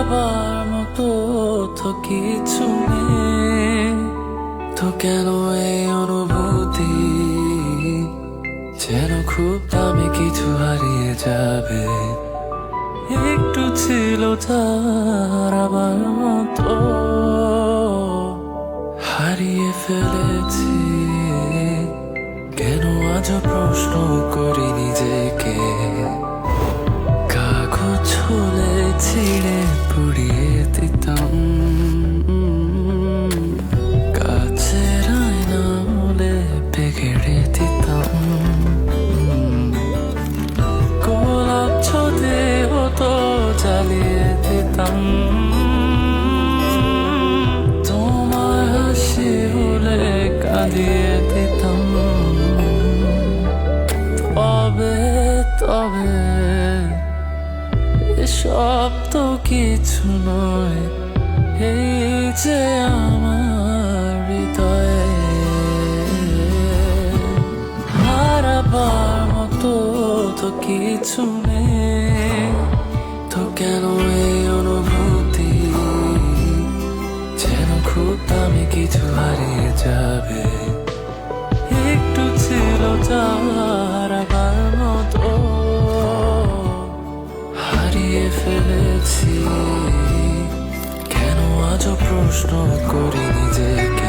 হারাবার মতো তো কিছু নেই, তো কেন এই অনুভূতি যেন খুব দামি কিছু হারিয়ে যাবে। একটু ছিল তার আবার মতো হারিয়ে ফেলেছি। কেন আজও প্রশ্ন করি নিজেকে, কাগজ হলে ছিঁড়ে পুড়িয়ে দিতাম, কাছের আয়না হলে পেকেড়ে দিতাম, গোলাপ ছদে হতো জ্বালিয়ে দিতাম, তোমার হাসি হলে কাঁদিয়ে দিতাম। তবে এসব তো কিছু নয়, এই যে আমার হৃদয়ে হারাবার মতো তো কিছু নেই, তো কেন এই অনুভূতি যেন খুব দামি কিছু হারিয়ে যাবে। একটু ছিল যার আবার মতো হারিয়ে ফেলেছি। কেন আজও প্রশ্ন করি নিজেকে।